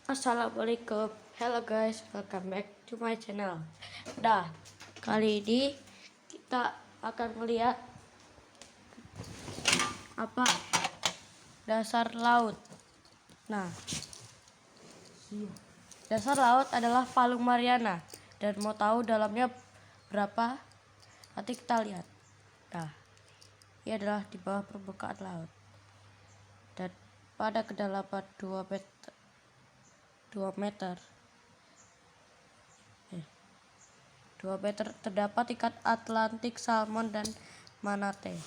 Assalamualaikum, hello guys, welcome back to my channel. Kali ini kita akan melihat apa dasar laut. Nah, dasar laut adalah Palung Mariana, dan mau tahu dalamnya berapa? Nanti kita lihat. Nah, ini adalah di bawah permukaan laut, dan pada kedalaman 2 meter terdapat ikan Atlantik, salmon, dan manatee.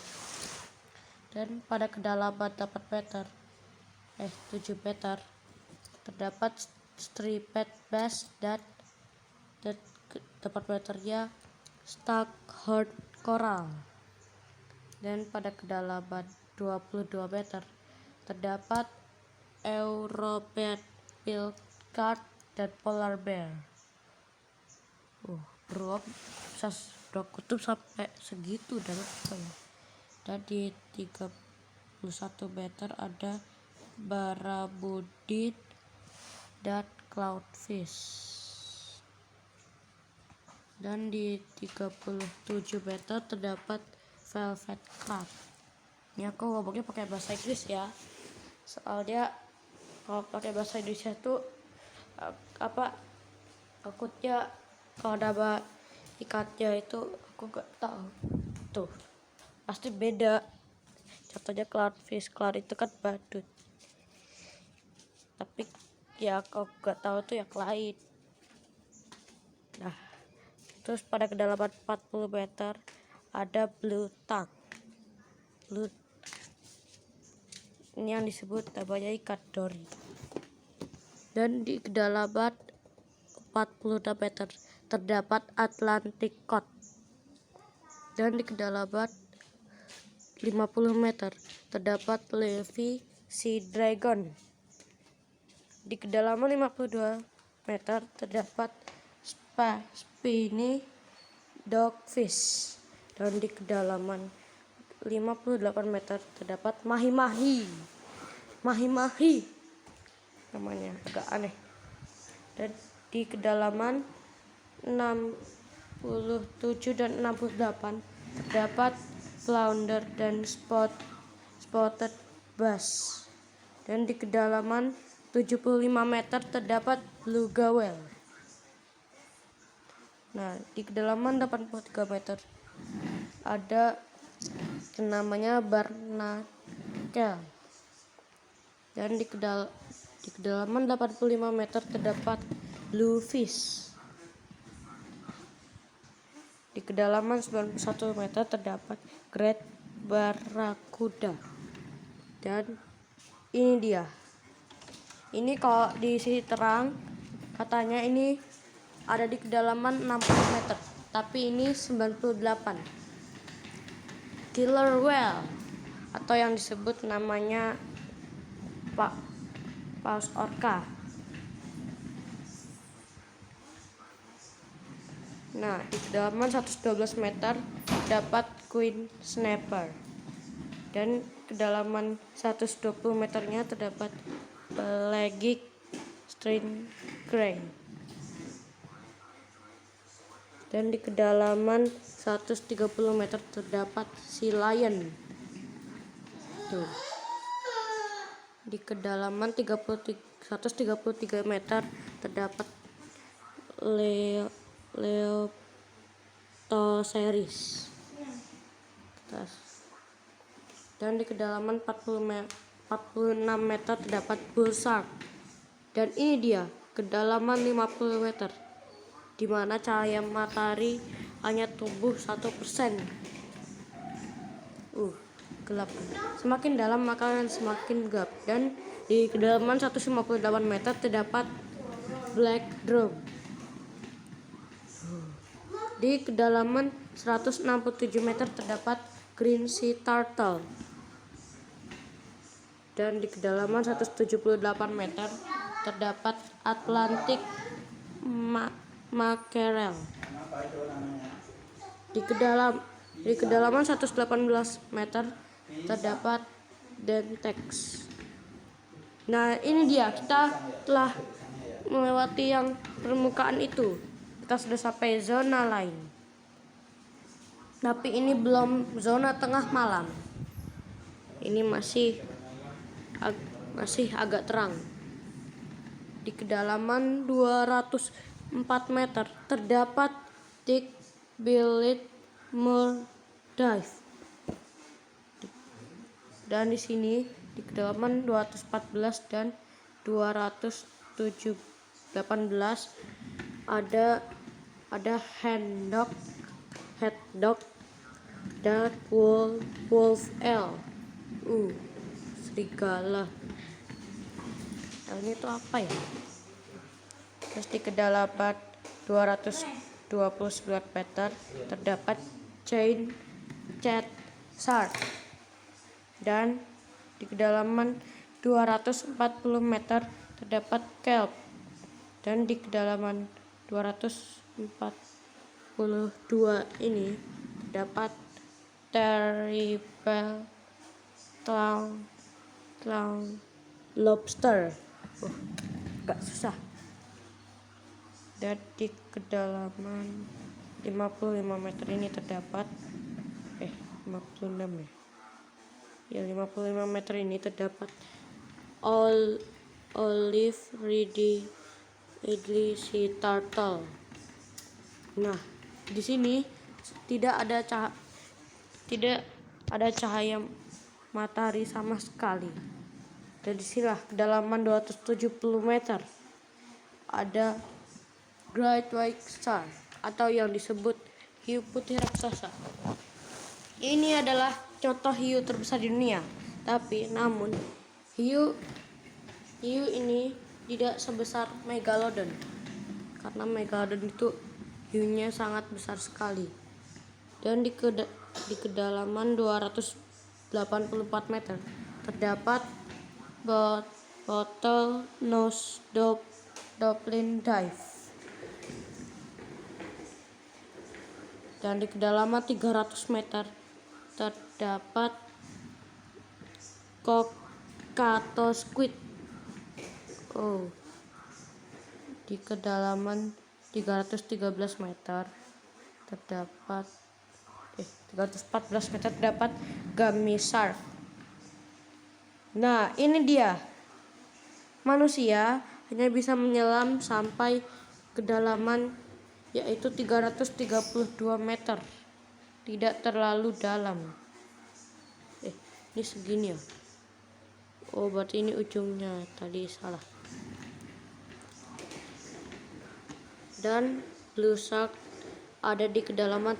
Dan pada kedalaman 7 meter terdapat striped bass dan 4 meternya staghorn coral. Dan pada kedalaman 22 meter terdapat European pilchard dan polar bear. Beruang bisa berkutub sampai segitu dalamnya. Dan di 31 meter ada barramundi dan clownfish. Dan di 37 meter terdapat velvet crab. Ini aku ngomongnya pakai bahasa Inggris ya, soalnya kalau pakai bahasa Indonesia tuh takutnya kalau nama ikannya itu aku nggak tahu. Tuh pasti beda. Contohnya clownfish, clown itu kan badut, tapi ya aku nggak tahu tuh yang lain. Nah, terus pada kedalaman 40 meter ada blue tongue. Ini yang disebut namanya ikan dori. Dan di kedalaman 46 meter terdapat Atlantic cod. Dan di kedalaman 50 meter terdapat Levi sea dragon. Di kedalaman 52 meter terdapat spiny dogfish. Dan di kedalaman 58 meter terdapat mahi-mahi namanya agak aneh. Dan di kedalaman 67 dan 68 terdapat flounder dan spotted bass. Dan di kedalaman 75 meter terdapat beluga whale. Nah, di kedalaman 83 meter ada namanya barnacle. Dan di kedalaman 85 meter terdapat bluefish. Di kedalaman 91 meter terdapat great barracuda. Dan ini dia. Ini kalau di sisi terang katanya ini ada di kedalaman 60 meter, tapi ini 98. Killer whale atau yang disebut namanya paus orca. Nah, di kedalaman 112 meter dapat queen snapper. Dan kedalaman 120 meternya terdapat pelagic stingray. Dan di kedalaman 130 meter terdapat sea lion. Tuh. Di kedalaman 133 meter terdapat Leoptoceris. Dan di kedalaman 46 meter terdapat bull shark. Dan ini dia kedalaman 50 meter, di mana cahaya matahari hanya tumbuh 1%. Gelap. Semakin dalam maka semakin gelap. Dan di kedalaman 158 meter terdapat black drum. Di kedalaman 167 meter terdapat green sea turtle. Dan di kedalaman 178 meter terdapat Atlantic mackerel. Di kedalaman 118 meter terdapat dentex. Nah, ini dia, kita telah melewati yang permukaan itu, kita sudah sampai zona lain. Tapi ini belum zona tengah malam. Ini masih agak terang. Di kedalaman 204 meter terdapat Dick Billet Moor Dive. Dan di sini di kedalaman 214 dan 218 ada Haddock dan Wolf L. Serigala. Ini tuh apa ya? Terus di kedalaman 229 meter terdapat Giant Shark. Dan di kedalaman 240 meter terdapat kelp. Dan di kedalaman 242 ini terdapat terrible clown lobster. Agak susah. Dan di kedalaman 55 meter ini terdapat 56 ya. 55 meter ini terdapat olive ridley sea turtle. Nah, di sini tidak ada cahaya matahari sama sekali. Dan disinilah kedalaman 270 meter ada Great White Shark atau yang disebut hiu putih raksasa. Ini adalah contoh hiu terbesar di dunia. Namun hiu ini tidak sebesar megalodon, karena megalodon itu hiunya sangat besar sekali. Dan di kedalaman 284 meter terdapat Bottle Nose Dolphin Dive. Dan di kedalaman 300 meter terdapat Cockatoo Squid. Di kedalaman 313 meter terdapat 314 meter terdapat Gummy Shark. Nah, ini dia. Manusia hanya bisa menyelam sampai kedalaman yaitu 332 meter. Tidak terlalu dalam. Ini segini ya. Berarti ini ujungnya, tadi salah. Dan blue shark ada di kedalaman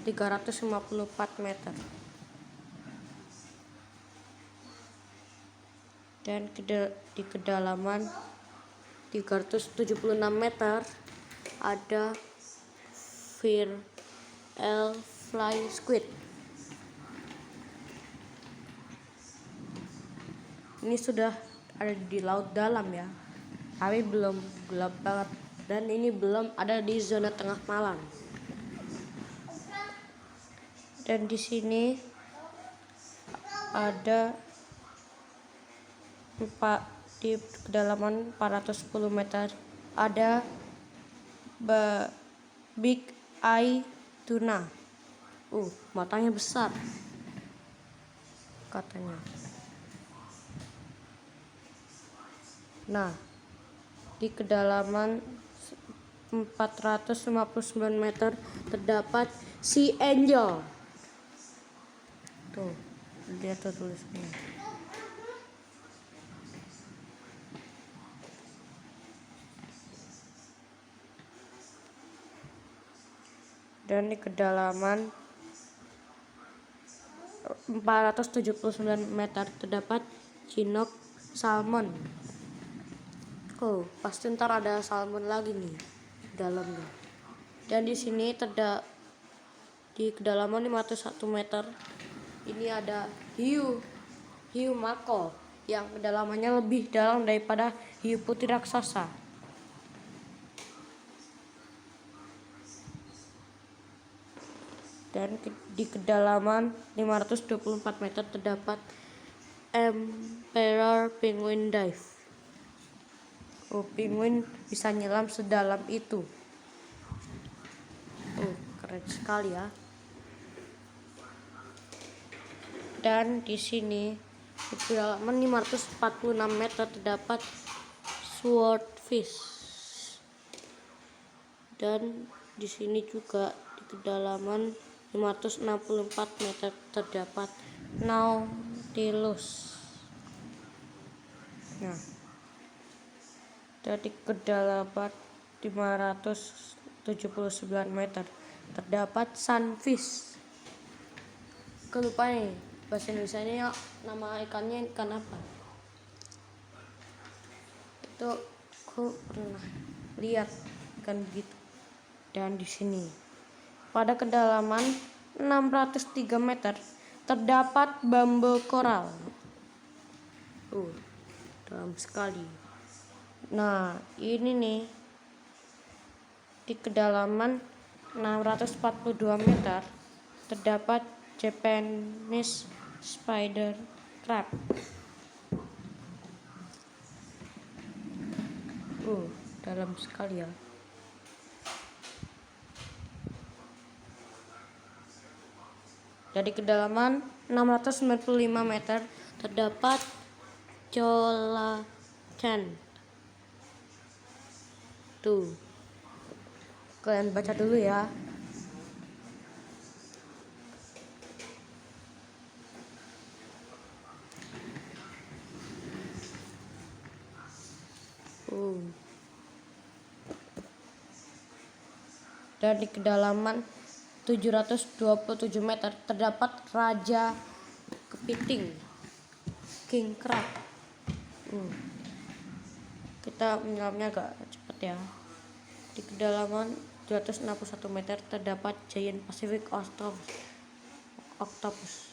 354 meter. Dan di kedalaman 376 meter ada fly squid. Ini sudah ada di laut dalam ya, tapi belum gelap banget. Dan ini belum ada di zona tengah malam. Dan di sini ada di kedalaman 410 meter ada big eye tuna. Matanya besar katanya. Nah, di kedalaman 459 meter terdapat sea angel. Tuh, lihat tuh tulisannya. Dan di kedalaman 479 meter terdapat Chinook salmon. Pasti ntar ada salmon lagi nih dalamnya. Dan di sini di kedalaman 501 meter ini ada hiu mako yang kedalamannya lebih dalam daripada hiu putih raksasa. Dan di kedalaman 524 meter terdapat Emperor Penguin Dive. penguin bisa nyelam sedalam itu. Keren sekali ya. Dan di sini di kedalaman 546 meter terdapat swordfish. Dan di sini juga di kedalaman 564 meter terdapat nautilus. Nah, dari kedalaman 579 meter terdapat sunfish. Lupa nih bahasa Indonesianya nama ikannya ikan apa? Itu aku pernah lihat kan gitu. Dan di sini pada kedalaman 603 meter terdapat bumble coral. Dalam sekali. Nah, ini nih di kedalaman 642 meter terdapat Japanese spider crab. Dalam sekali ya. Dari kedalaman 695 meter terdapat coelacanth. Kalian baca dulu ya. Dan di kedalaman 727 meter terdapat raja kepiting, king crab. Kita menyelamnya agak cepat ya. Di kedalaman 261 meter terdapat giant Pacific octopus.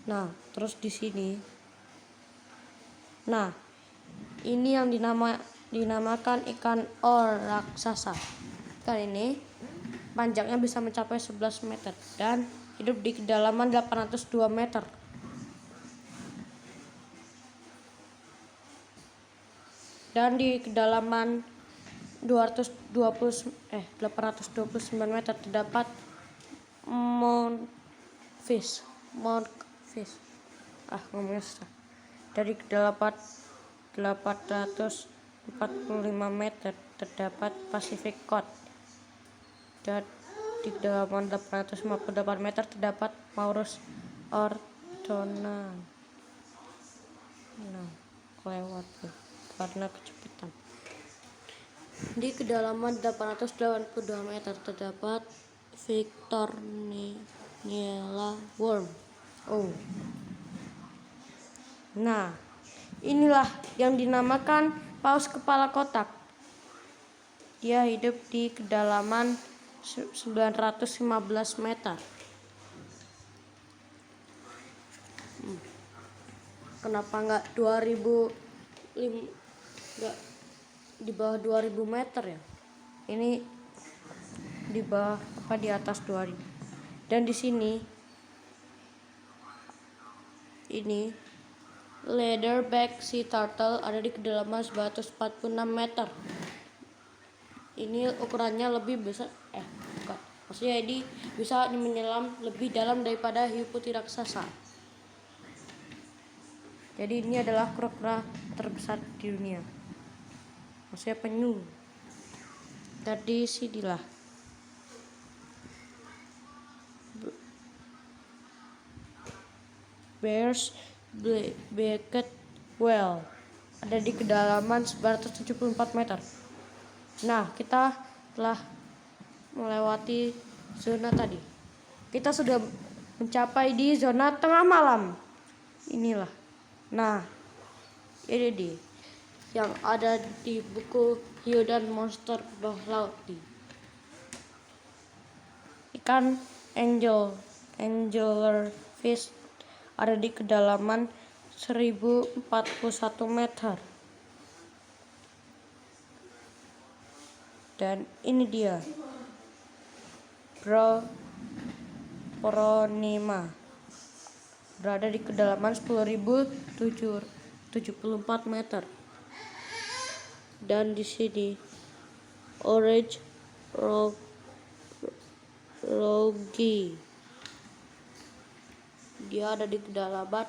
Nah, terus di sini. Nah, ini yang dinamakan ikan or raksasa. Ikan ini panjangnya bisa mencapai 11 meter dan hidup di kedalaman 802 meter. Dan di kedalaman 829 meter terdapat monkfish. Ngomongnya susah. Dari kedalaman 845 meter terdapat Pacific cod. Dan di kedalaman 858 meter terdapat Maurus ortona. Nah, kelewat karena kecepatan. Di kedalaman 882 meter terdapat Victoriniella worm. Nah, inilah yang dinamakan paus kepala kotak. Dia hidup di kedalaman 915 meter. Kenapa nggak 2005, nggak di bawah 2000 meter ya? Ini di bawah di atas 2000. Dan di sini ini leatherback sea turtle ada di kedalaman 146 meter. Ini ukurannya lebih besar, maksudnya ini bisa menyelam lebih dalam daripada hiu putih raksasa. Jadi ini adalah kura-kura terbesar di dunia, maksudnya penyu. Tadi sinilah bears beaked whale ada di kedalaman 974 meter. Nah, kita telah melewati zona tadi. Kita sudah mencapai di zona tengah malam. Inilah. Nah, ini dia yang ada di buku hiu dan monster bawah laut di. Ikan angelerfish ada di kedalaman 1041 meter. Dan ini dia Bronima berada di kedalaman 10.074 meter. Dan di sini orange rogi, dia ada di kedalaman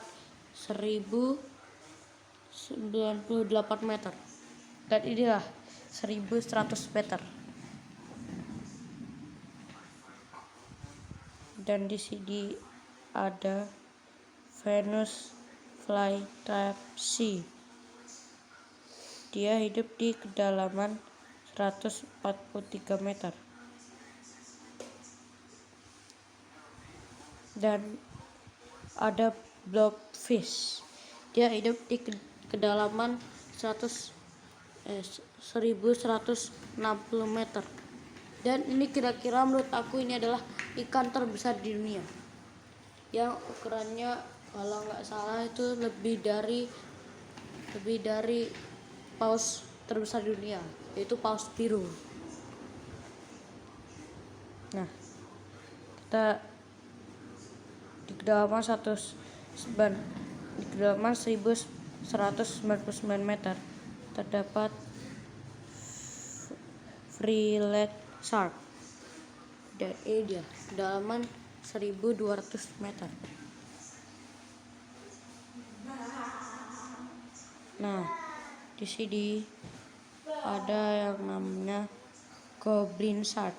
1098 meter, dan inilah 1100 meter. Dan di sini ada Venus flytrap C, dia hidup di kedalaman 143 meter. Dan ada blobfish, dia hidup di kedalaman 1160 meter. Dan ini kira-kira menurut aku ini adalah ikan terbesar di dunia, yang ukurannya kalau nggak salah itu lebih dari paus terbesar di dunia, yaitu paus biru. Nah, kita di kedalaman 1199 meter terdapat Freelet shark, dan ini dia kedalaman 1200 meter. Nah, di sini ada yang namanya goblin shark,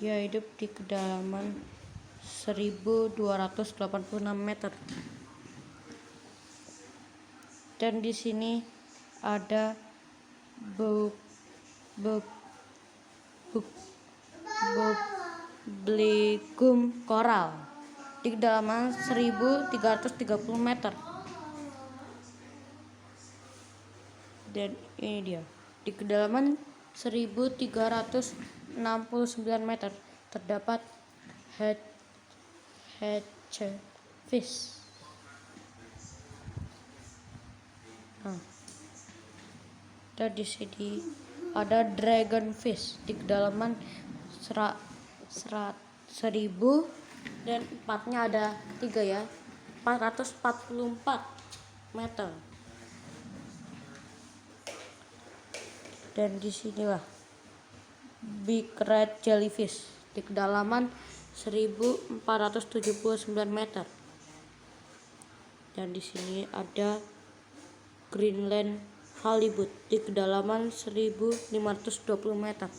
dia hidup di kedalaman 1286 meter. Dan di sini ada Blegum koral di kedalaman 1330 meter. Dan ini dia di kedalaman 1369 meter terdapat hedgefish. Nah, dan di sini ada dragonfish di kedalaman 1000, dan empatnya ada 3 ya, 444 meter. Dan di sinilah big red jellyfish di kedalaman 1479 meter. Dan di sini ada Greenland halibut di kedalaman 1520 meter.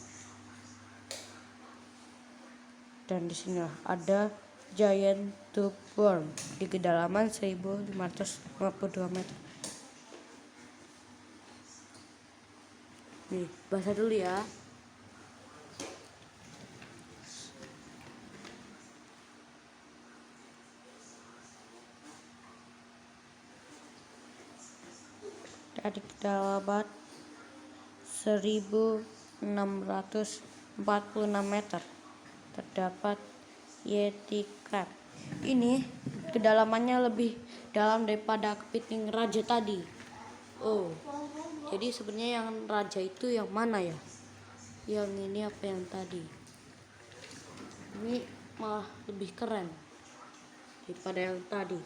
Dan di sini ada giant tube worm di kedalaman 1552 meter. Nih, baca dulu ya. Dari kedalaman 1646 meter terdapat yeti crab. Ini kedalamannya lebih dalam daripada kepiting raja tadi. Oh, jadi sebenarnya yang raja itu yang mana ya? Yang ini apa yang tadi? Ini malah lebih keren daripada yang tadi.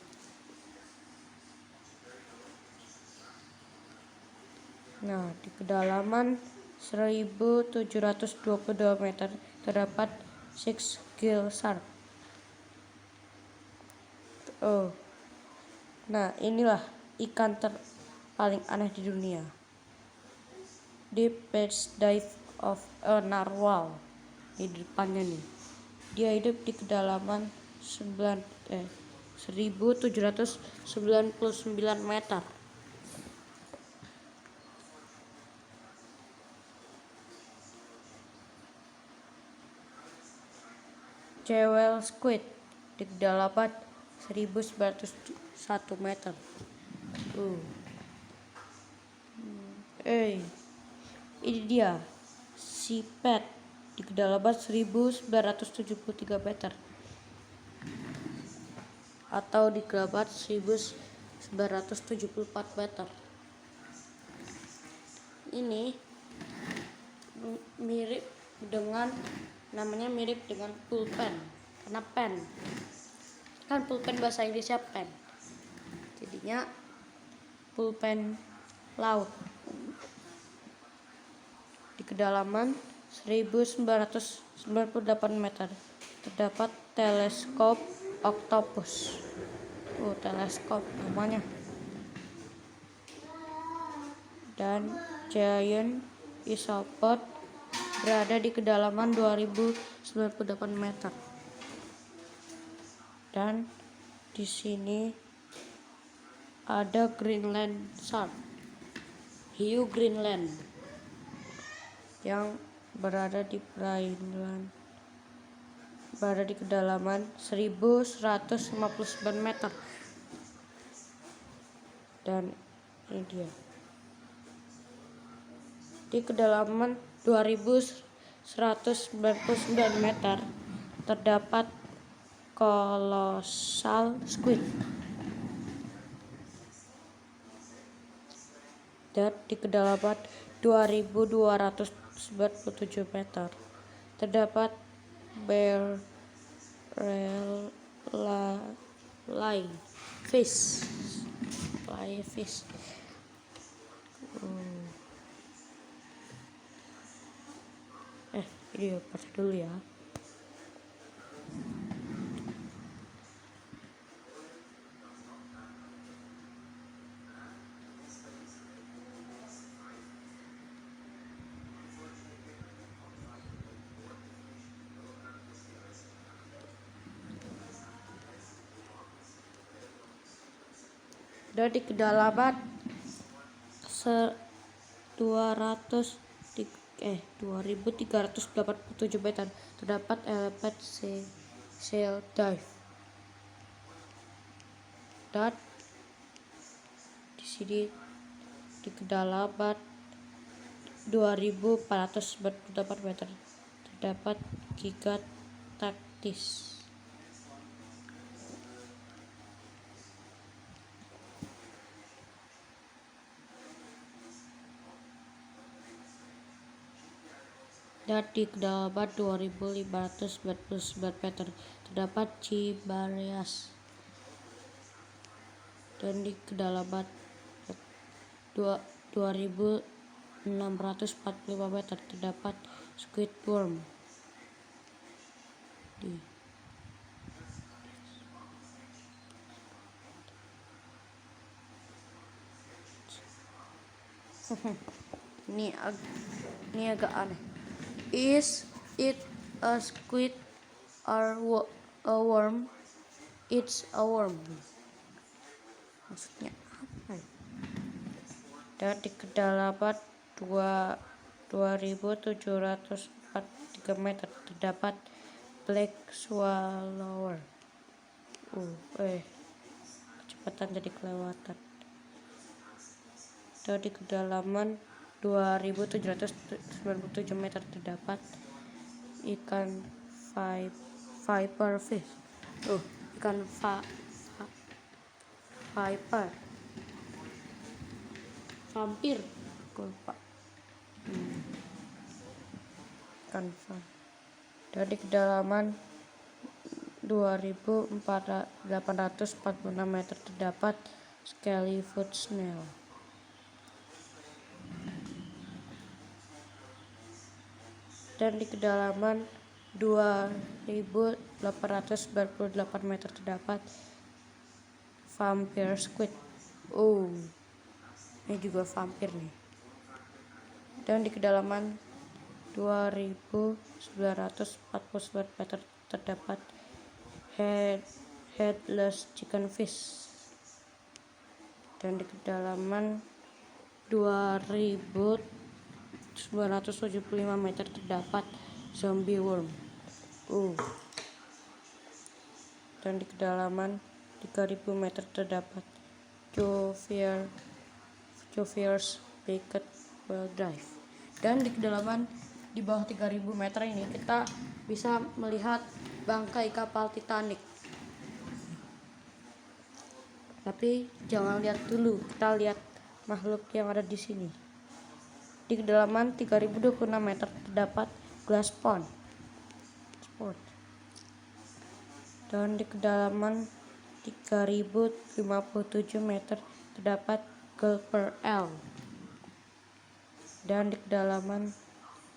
Nah, di kedalaman 1722 meter terdapat six gill shark. Oh, nah inilah ikan paling aneh di dunia. Deep Patch Dive of a narwhal di depannya nih. Dia hidup di kedalaman 1799 meter. Jewel squid di kedalaman 1901 meter. Ini dia sipet di kedalaman 1973 meter, atau di kedalaman 1974 meter. Ini mirip dengan pulpen, karena pen kan pulpen bahasa Inggrisnya pen, jadinya pulpen laut. Di kedalaman 1998 meter terdapat teleskop Octopus. Teleskop namanya. Dan Giant Isopod berada di kedalaman 2098 meter. Dan di sini ada Greenland Shark, hiu Greenland, yang berada di perairan, berada di kedalaman 1159 meter. Dan ini dia. Di kedalaman 2199 meter terdapat Colossal Squid. Dan di kedalaman 2297 meter terdapat Barrel Fish. Video pas dulu ya. Dan di kedalaman 2387 meter terdapat Elephant Shell Dive. Dan di sini di kedalaman 2498 meter terdapat Gigantaktis. Dan di kedalaman 2599 meter terdapat Cibarias. Dan di kedalaman 2645 meter terdapat Squidworm. Ini agak aneh. Is it a squid or a worm? It's a worm. Maksudnya apa ya? Dan di kedalaman 2743 meter terdapat Black Swallower. Kecepatan jadi kelewatan. Dan di kedalaman 2797 meter terdapat ikan viper fish. Ikan viper. Vampir. Lupa. Ikan viper. Dan di kedalaman 2846 meter terdapat Scalyfoot snail. Dan di kedalaman 2898 meter terdapat Vampire Squid. Ini juga vampir nih. Dan di kedalaman 2949 meter terdapat Headless Chicken Fish. Dan di kedalaman 2975 meter terdapat Zombie Worm. Dan di kedalaman 3000 meter terdapat Jovier's Beaked Whale Dive. Dan di kedalaman di bawah 3000 meter ini kita bisa melihat bangkai kapal Titanic. Tapi jangan lihat dulu, kita lihat makhluk yang ada di sini. Di kedalaman 3026 meter terdapat Glass Pond. Dan di kedalaman 3057 meter terdapat Gulper Eel. Dan di kedalaman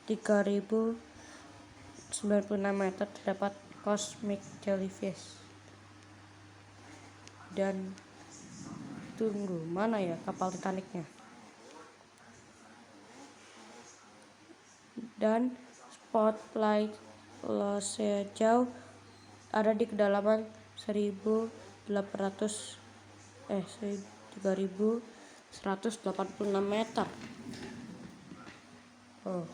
3096 meter terdapat cosmic jellyfish. Dan tunggu, mana ya kapal Titanicnya? Dan spotlight sejauh ada di kedalaman 3186 meter. Oh,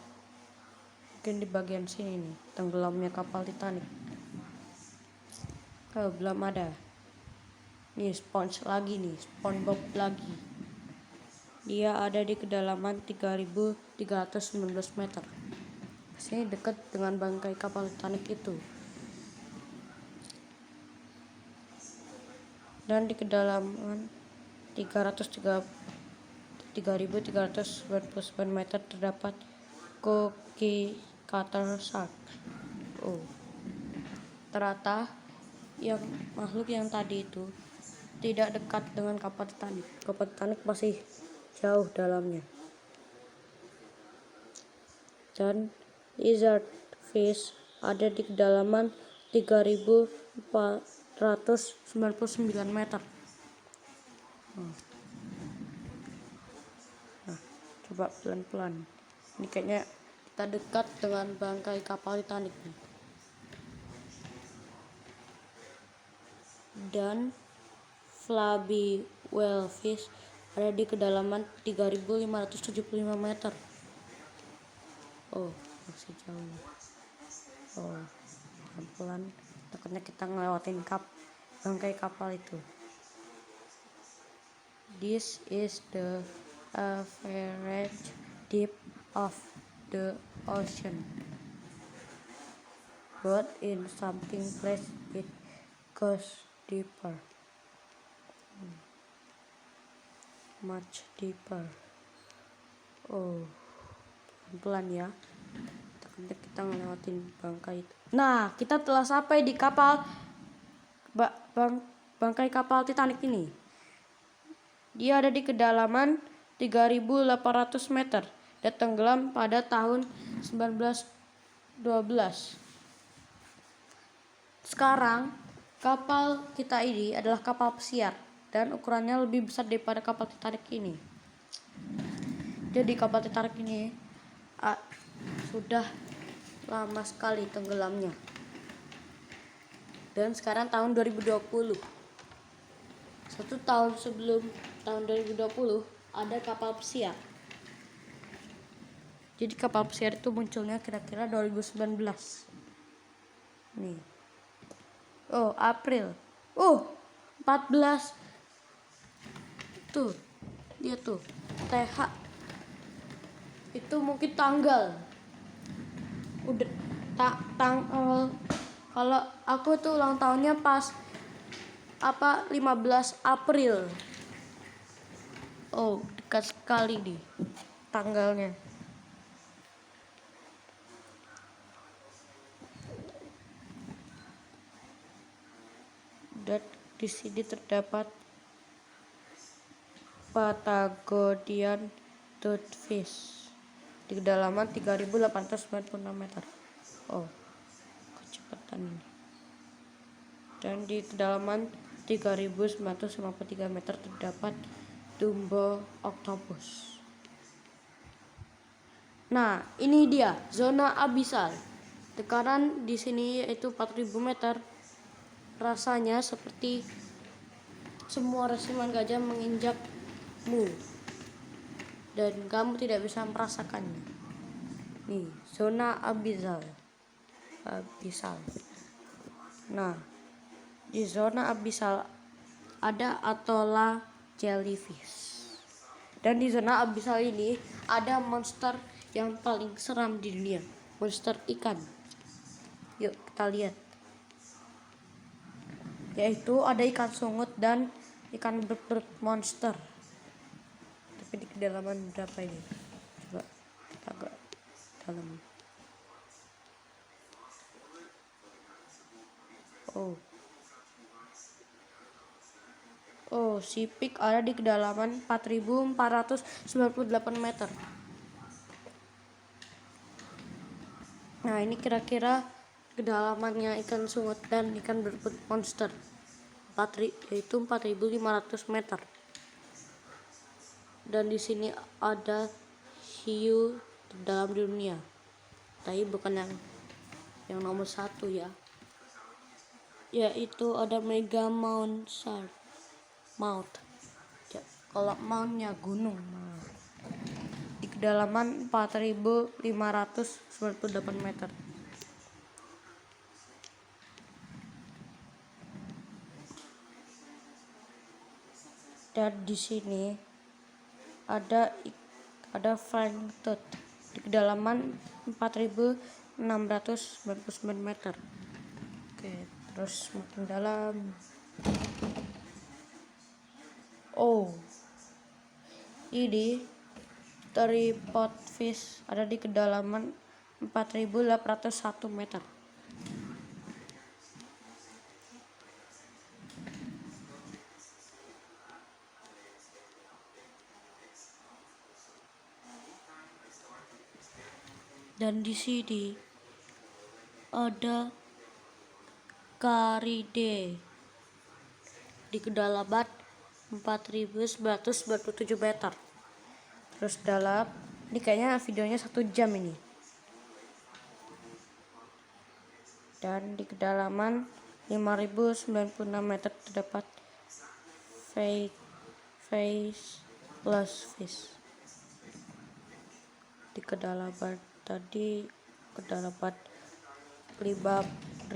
mungkin di bagian sini nih tenggelamnya kapal Titanic. Oh, belum ada. Nih SpongeBob lagi. Dia ada di kedalaman 3319 meter. Sini dekat dengan bangkai kapal Titanic itu. Dan di kedalaman 3399 meter terdapat cookie cutter shark. Oh, ternyata yang makhluk yang tadi itu tidak dekat dengan kapal Titanic. Kapal Titanic masih jauh dalamnya. Dan lizard fish ada di kedalaman 3499 meter. Nah, coba pelan-pelan. Ini kayaknya kita dekat dengan bangkai kapal Titanic nih. Dan flabby whalefish ada di kedalaman 3575 meter. Oh, masih jauh. Oh, pelan-pelan. Takutnya kita ngelewatin bangkai kapal itu. This is the average depth of the ocean, but in something place it goes deeper, much deeper. Oh, pelan-pelan ya. Takutnya kita ngelewatin bangkai itu. Nah, kita telah sampai di kapal bangkai kapal Titanic ini. Dia ada di kedalaman 3800 meter dan tenggelam pada tahun 1912. Sekarang kapal kita ini adalah kapal pesiar dan ukurannya lebih besar daripada kapal Titanic ini. Jadi kapal Titanic ini sudah lama sekali tenggelamnya. Dan sekarang tahun 2020. 1 tahun sebelum tahun 2020 ada kapal pesiar. Jadi kapal pesiar itu munculnya kira-kira 2019. Nih. Oh, April. 14. Tuh. Dia tuh. TH. Itu mungkin tanggal. Udah tanggal. Kalau aku tuh ulang tahunnya pas 15 April. Oh, dekat sekali nih tanggalnya. Dan di sini terdapat Patagonian toothfish di kedalaman 3896 meter. Oh, kecepatan ini. Dan di kedalaman 3953 meter terdapat Dumbo octopus. Nah, ini dia zona abisal. Tekanan di sini yaitu 4000 meter. Rasanya seperti semua resiman gajah menginjakmu dan kamu tidak bisa merasakannya. Nih, zona abisal. Nah, di zona abisal ada atola jellyfish. Dan di zona abisal ini ada monster yang paling seram di dunia, monster ikan. Yuk kita lihat. Yaitu ada ikan sungut dan ikan belut monster. Tapi di kedalaman berapa ini? Coba kita agak dalam. Si pig ada di kedalaman 4498 meter. Nah, ini kira-kira kedalamannya ikan sungut dan ikan berbut monster, yaitu 4.500 meter. Dan di sini ada hiu terdalam di dunia, tapi bukan yang nomor 1 ya, yaitu ada mega mount shark mount ya, kalau mountnya gunung. Di kedalaman 4.598 meter. Dan di sini ada flying toad di kedalaman 4.699 meter. Oke, terus makin dalam. Oh, ini tripod fish ada di kedalaman 4.801 meter. Dan di sini ada karide di kedalaman 4.997 meter. Terus dalam, ini kayaknya videonya 1 jam ini. Dan di kedalaman 5.096 meter terdapat faceless fish. Di kedalaman tadi kedalaman 5.096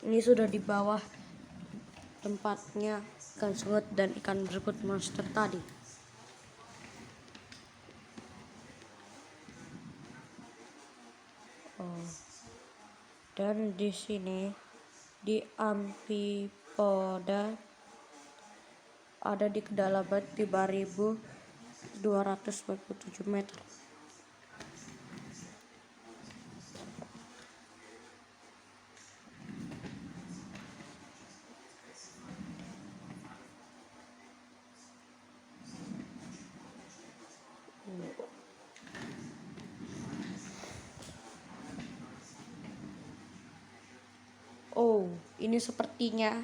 Ini sudah di bawah tempatnya ikan sungut dan ikan berbut monster tadi. Dan di sini di amfipoda ada di kedalaman 5.247 meter. Oh, ini sepertinya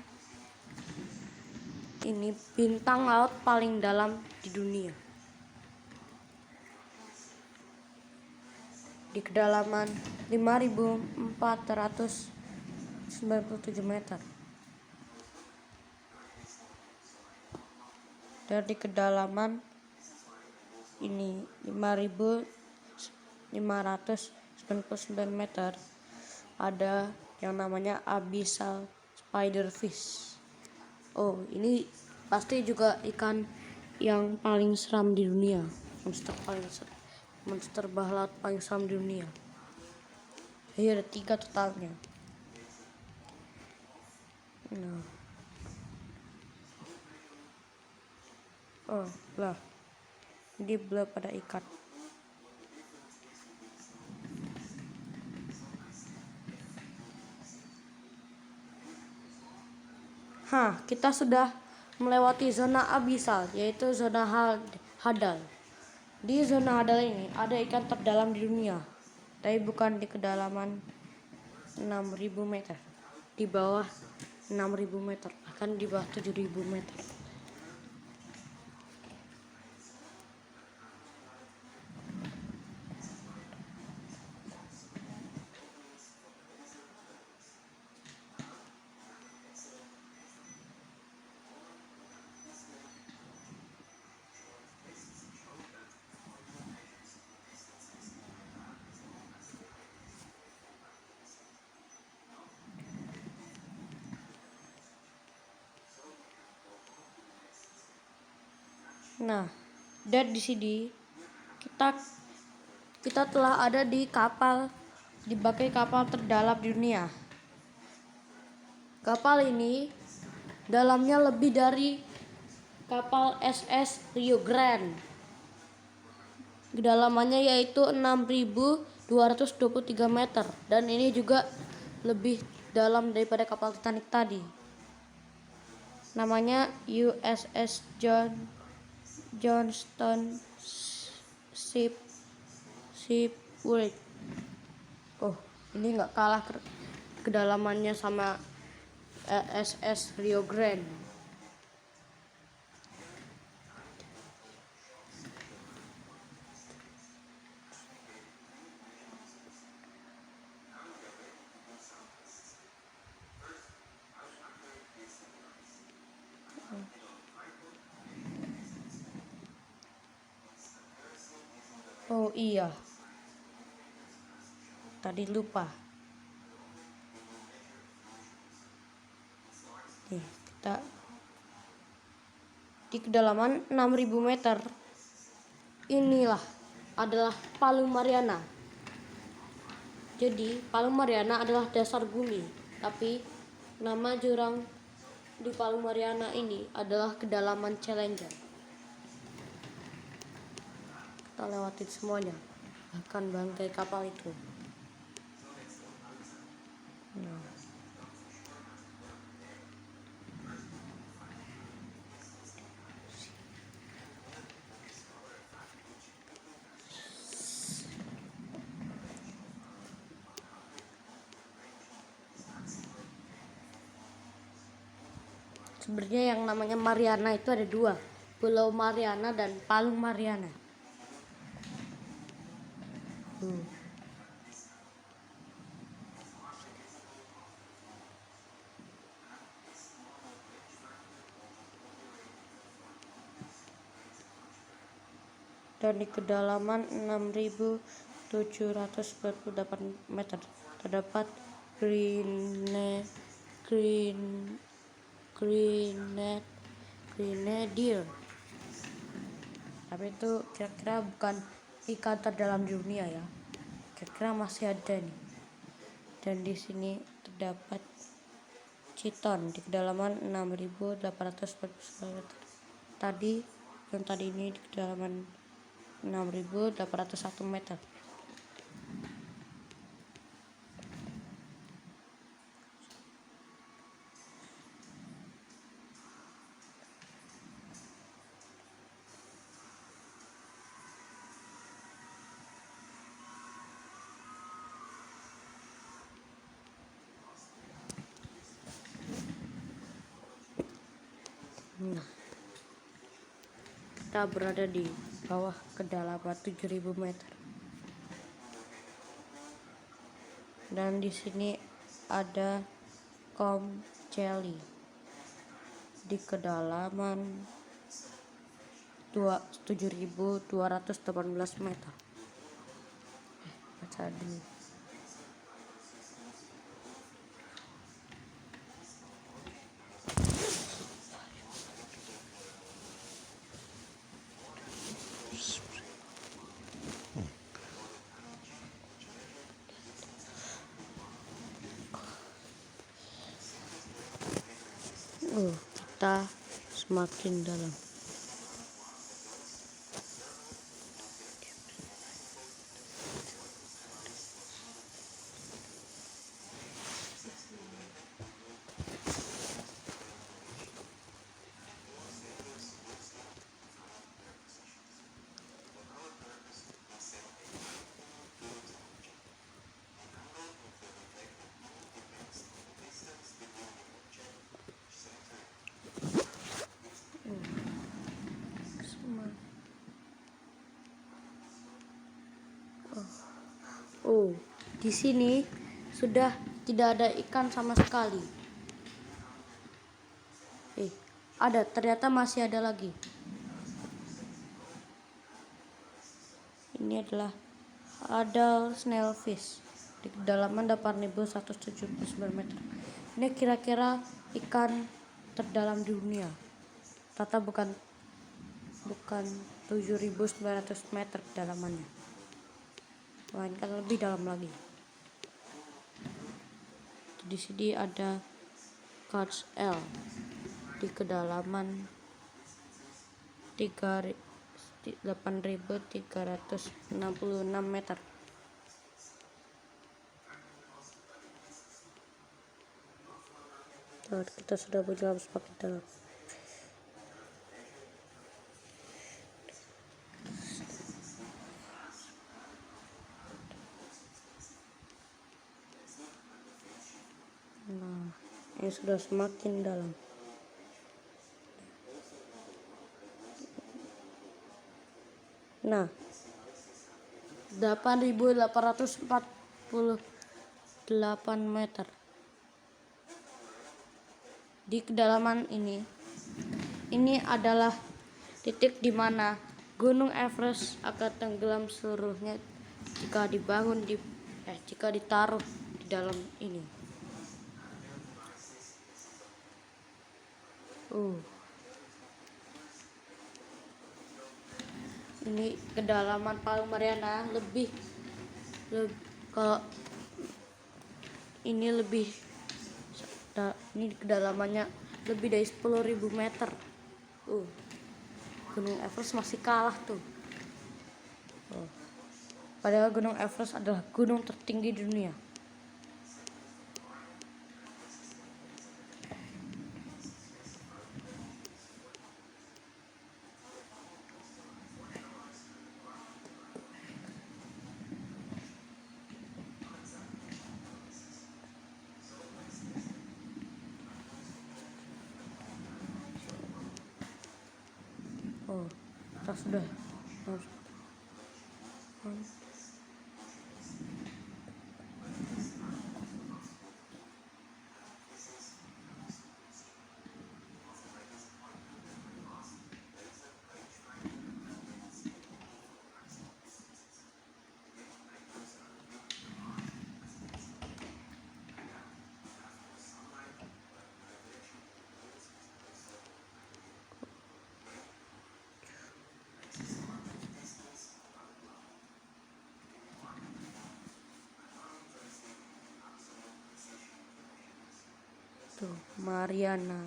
ini bintang laut paling dalam di dunia. Di kedalaman 5.497 meter. Dan di kedalaman ini 5.599 meter ada yang namanya abyssal spiderfish. Oh, ini pasti juga ikan yang paling seram di dunia, monster bawah laut paling seram di dunia. Jadi ada 3 totalnya. Nah, oh lah, ini belum pada ikan. Kita sudah melewati zona abyssal, yaitu zona hadal. Di zona hadal ini ada ikan terdalam di dunia, tapi bukan di kedalaman 6.000 meter, di bawah 6.000 meter, bahkan di bawah 7.000 meter. Nah, dan di sini kita telah ada di bangkai kapal terdalam di dunia. Kapal ini dalamnya lebih dari kapal SS Rio Grande. Kedalamannya yaitu 6.223 meter, dan ini juga lebih dalam daripada kapal Titanic tadi. namanya USS Johnston Shipwreck. Oh, ini nggak kalah kedalamannya sama SS Rio Grande. Oh iya, tadi lupa. Nih, kita di kedalaman 6.000 meter. Inilah adalah Palung Mariana. Jadi, Palung Mariana adalah dasar bumi, tapi nama jurang di Palung Mariana ini adalah kedalaman Challenger. Kita lewatin semuanya, bahkan bangkai kapal itu. Nah. Sebenarnya yang namanya Mariana itu ada dua, Pulau Mariana dan Palung Mariana. Dan di kedalaman 6.748 meter terdapat Grenadier. Tapi itu kira-kira bukan ikan terdalam dunia ya. Kira-kira masih ada nih. Dan di sini terdapat Chiton di kedalaman 6.849 meter. Yang tadi ini di kedalaman 6.801 meter. Nah, kita berada di bawah kedalaman 7.000 meter. Dan di sini ada Comchelli di kedalaman 7.218 meter. Baca dulu. Kita semakin dalam. Oh, di sini sudah tidak ada ikan sama sekali. Ternyata masih ada lagi. Ini adalah adult snailfish di kedalaman 8.179 meter. Ini kira-kira ikan terdalam dunia. Tata bukan 7.900 meter kedalamannya, melainkan lebih dalam lagi. Di sini ada Catch L di kedalaman 8.366 meter. Kita sudah berjalan semakin dalam. Ini sudah semakin dalam. Nah, 8.848 meter. Di kedalaman ini adalah titik di mana Gunung Everest akan tenggelam seluruhnya jika ditaruh di dalam ini. Ini kedalaman Palu Mariana kalau ini ini kedalamannya lebih dari 10.000 meter. Gunung Everest masih kalah tuh. Padahal Gunung Everest adalah gunung tertinggi di dunia. Kita sudah tuh Mariana.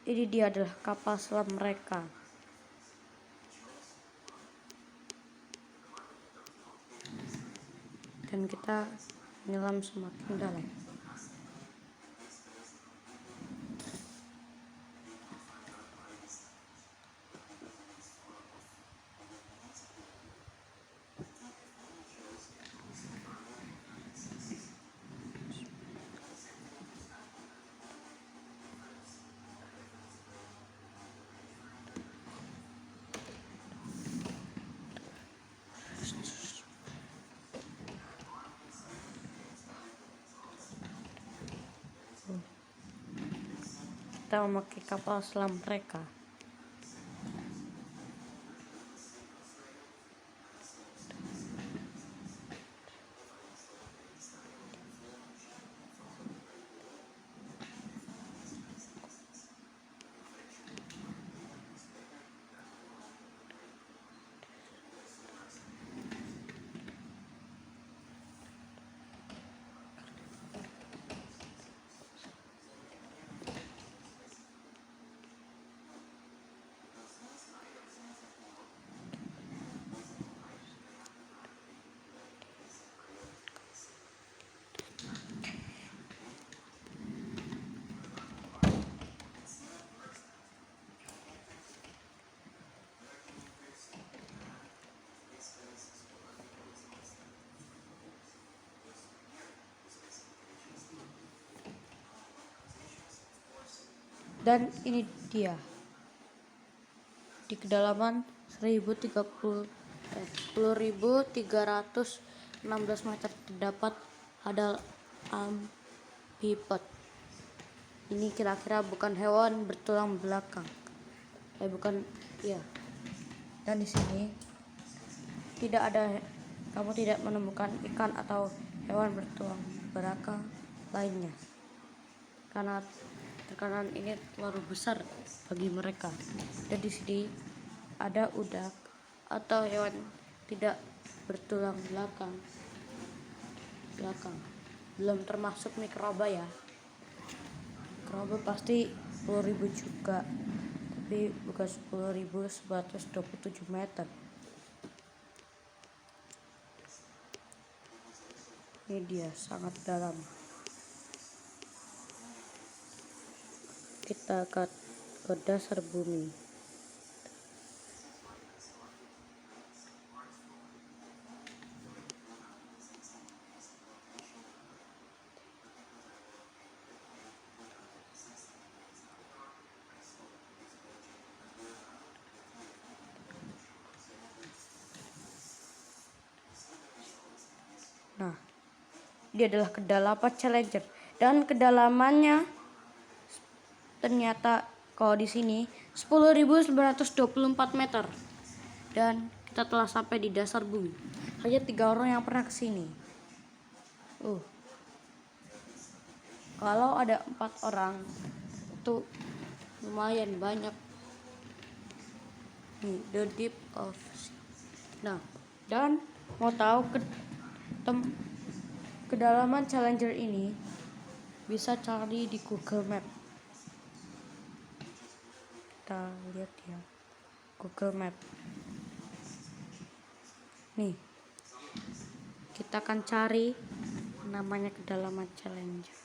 Ini dia adalah kapal selam mereka. Dan kita menyelam semakin dalam. Kita memakai kapal selam mereka. Dan ini dia di kedalaman 10.316 meter terdapat hadal amphipods. Ini kira-kira bukan hewan bertulang belakang. Dan di sini kamu tidak menemukan ikan atau hewan bertulang belakang lainnya. Karena tekanan ini terlalu besar bagi mereka. Dan di sini ada udak atau hewan tidak bertulang belakang. Belum termasuk mikroba ya. Mikroba pasti 10.000 juga, tapi bukan 10.127 meter. Ini dia sangat dalam. Kita ke dasar bumi. Dia adalah kedalaman Challenger dan kedalamannya ternyata kalau di sini 10.924 meter dan kita telah sampai di dasar bumi. Hanya 3 orang yang pernah ke sini. Kalau ada 4 orang itu lumayan banyak. Nih, the deep of sea. Nah, dan mau tahu kedalaman Challenger ini bisa cari di Google Map. Kita lihat ya, Google Map. Nih, kita akan cari namanya kedalaman Challenger.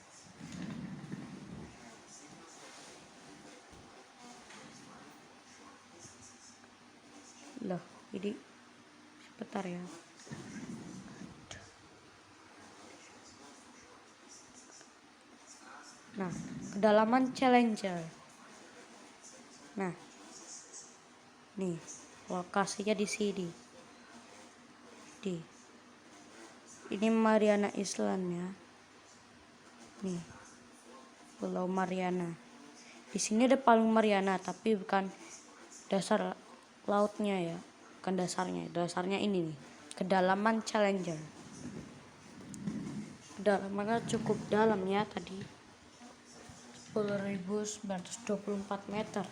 Loh, jadi sebentar ya. Nah, kedalaman Challenger. Nah, nih lokasinya di sini. Ini Mariana Island ya. Nih, Pulau Mariana. Di sini ada Palu Mariana, tapi bukan dasar lautnya ya, bukan dasarnya. Dasarnya ini nih, kedalaman Challenger. Kedalamannya cukup dalam ya tadi. 10.924 meter.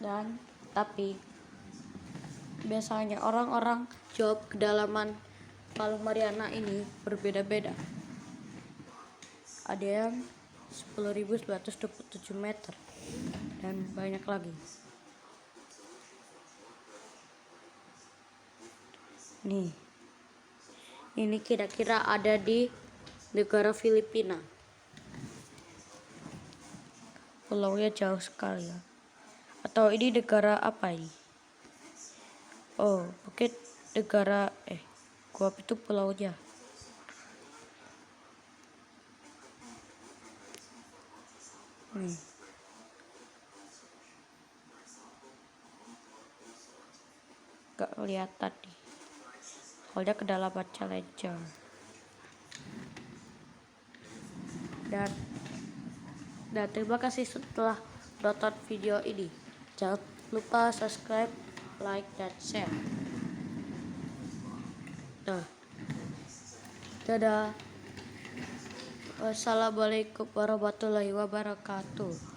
Dan tapi biasanya orang-orang jawab kedalaman Palu Mariana ini berbeda-beda. Ada yang 10.927 meter dan banyak lagi. Nih, ini kira-kira ada di negara Filipina. Pulaunya jauh sekali ya. Atau ini negara apa ini? Oh, Bukit negara Guam itu pulaunya. Nih. Gak kelihatan nih. Soalnya kedalaman Challenger. Dan terima kasih setelah nonton video ini. Jangan lupa subscribe, like, dan share. Nah, dadah. Wassalamualaikum warahmatullahi wabarakatuh.